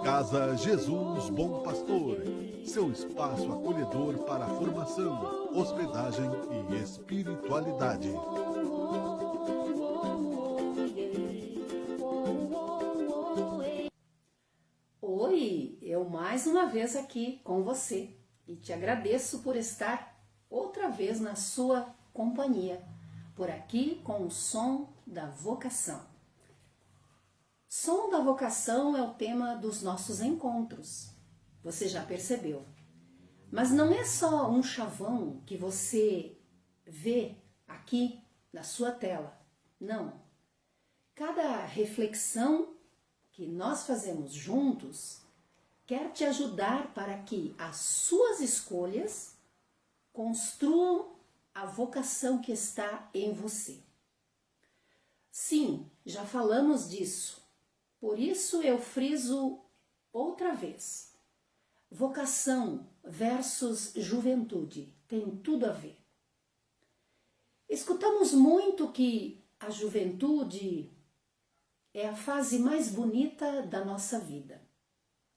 Casa Jesus Bom Pastor, seu espaço acolhedor para formação, hospedagem e espiritualidade. Oi, eu mais uma vez aqui com você e te agradeço por estar outra vez na sua companhia, por aqui com o som da vocação. Som da vocação é o tema dos nossos encontros, você já percebeu. Mas não é só um chavão que você vê aqui na sua tela, não. Cada reflexão que nós fazemos juntos quer te ajudar para que as suas escolhas construam a vocação que está em você. Sim, já falamos disso. Por isso eu friso outra vez. Vocação versus juventude tem tudo a ver. Escutamos muito que a juventude é a fase mais bonita da nossa vida.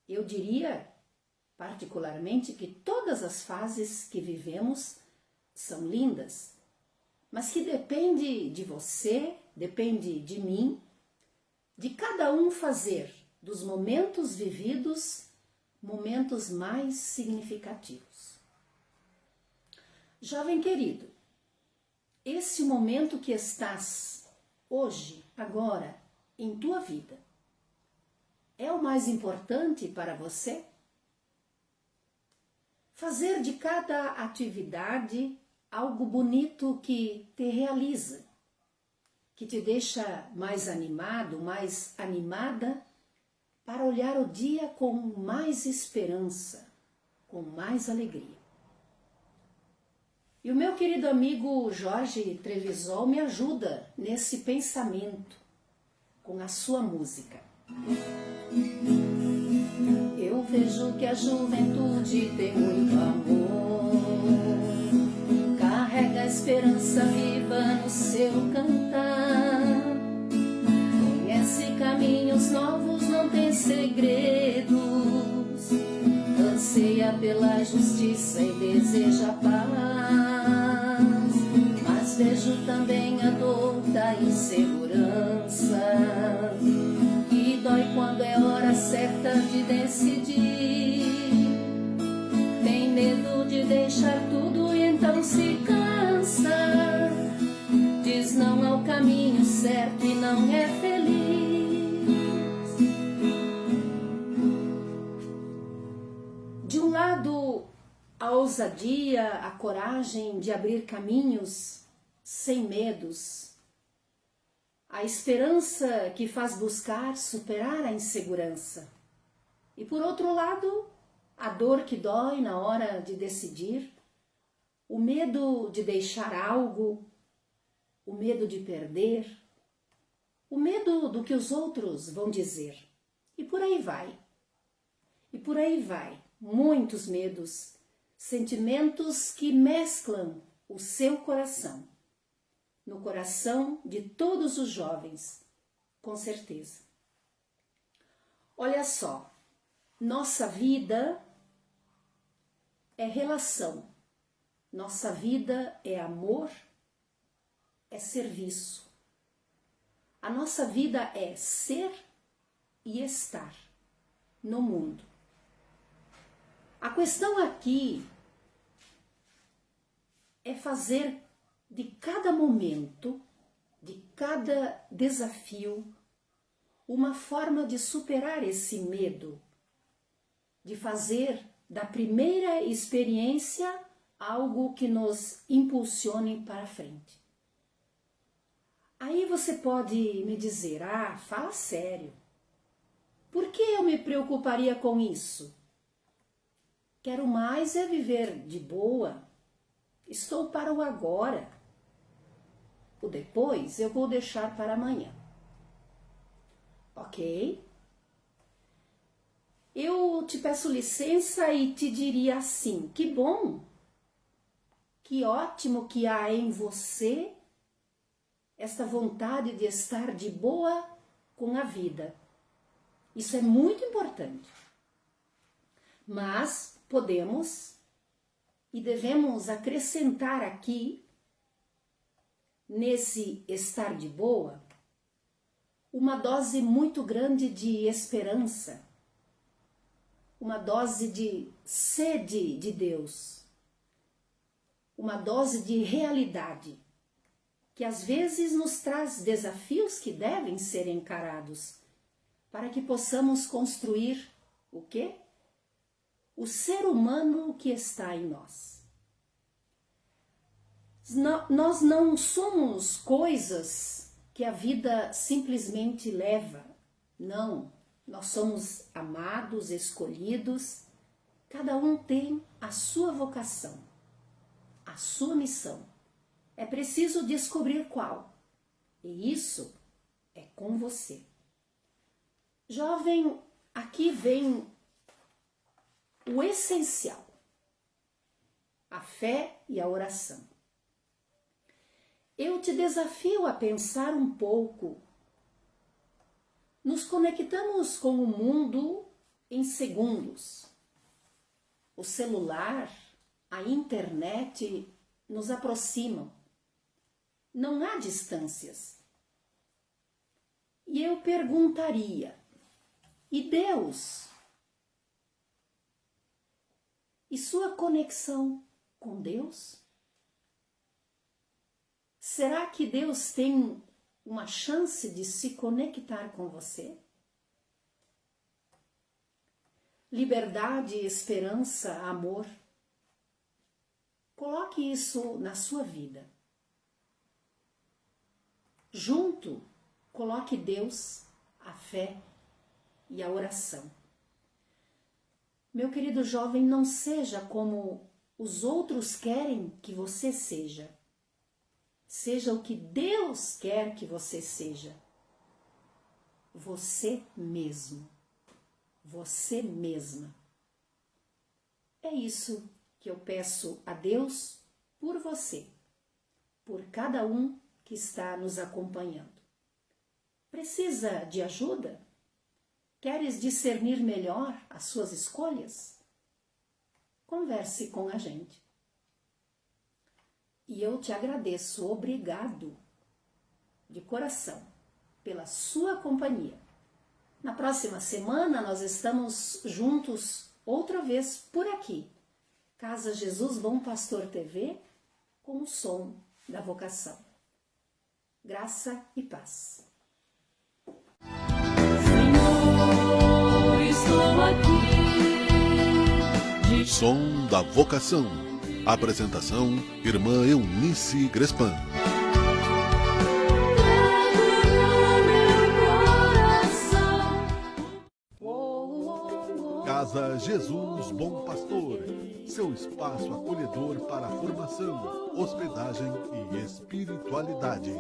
Eu diria, particularmente, que todas as fases que vivemos são lindas, mas que depende de você, depende de mim, de cada um fazer dos momentos vividos momentos mais significativos. Jovem querido, esse momento que estás hoje, agora, em tua vida, é o mais importante para você? Fazer de cada atividade algo bonito que te realiza, que te deixa mais animado, mais animada, para olhar o dia com mais esperança, com mais alegria. E o meu querido amigo Jorge Trevisol me ajuda nesse pensamento com a sua música. Eu vejo que a juventude tem muito amor, carrega a esperança viva no seu cantar, conhece caminhos novos, não tem segredos, anseia pela justiça e deseja paz, mas vejo também a dor da insegurança, que dói quando é hora certa de decidir, tem medo de deixar tudo e então se cansa, diz não ao caminho certo e não é feliz. De um lado, a ousadia, a coragem de abrir caminhos sem medos, a esperança que faz buscar superar a insegurança. E por outro lado, a dor que dói na hora de decidir, o medo de deixar algo, o medo de perder, o medo do que os outros vão dizer. E por aí vai. E por aí vai. Muitos medos, sentimentos que mesclam o seu coração. No coração de todos os jovens, com certeza. Olha só, nossa vida é relação, nossa vida é amor, é serviço. A nossa vida é ser e estar no mundo. A questão aqui é fazer de cada momento, de cada desafio, uma forma de superar esse medo, de fazer da primeira experiência algo que nos impulsione para frente. Aí você pode me dizer, fala sério, por que eu me preocuparia com isso? Quero mais é viver de boa, estou para o agora. O depois eu vou deixar para amanhã. Ok? Eu te peço licença e te diria assim, que bom, que ótimo que há em você esta vontade de estar de boa com a vida. Isso é muito importante. Mas podemos e devemos acrescentar aqui, nesse estar de boa, uma dose muito grande de esperança, uma dose de sede de Deus, uma dose de realidade, que às vezes nos traz desafios que devem ser encarados, para que possamos construir o quê? O ser humano que está em nós. Nós não somos coisas que a vida simplesmente leva. Não, nós somos amados, escolhidos. Cada um tem a sua vocação, a sua missão. É preciso descobrir qual. E isso é com você. Jovem, aqui vem o essencial, a fé e a oração. Eu te desafio a pensar um pouco. Nos conectamos com o mundo em segundos. O celular, a internet nos aproximam. Não há distâncias. E eu perguntaria, e Deus? E sua conexão com Deus? Será que Deus tem uma chance de se conectar com você? Liberdade, esperança, amor. Coloque isso na sua vida. Junto, coloque Deus, a fé e a oração. Meu querido jovem, não seja como os outros querem que você seja. Seja o que Deus quer que você seja. Você mesmo. Você mesma. É isso que eu peço a Deus por você, por cada um que está nos acompanhando. Precisa de ajuda? Queres discernir melhor as suas escolhas? Converse com a gente. E eu te agradeço, obrigado, de coração, pela sua companhia. Na próxima semana nós estamos juntos outra vez por aqui. Casa Jesus Bom Pastor TV, com o som da vocação. Graça e paz. Senhor, estou aqui. Som da Vocação. Apresentação: Irmã Eunice Grespan. Casa Jesus Bom Pastor. Seu espaço acolhedor para formação, hospedagem e espiritualidade.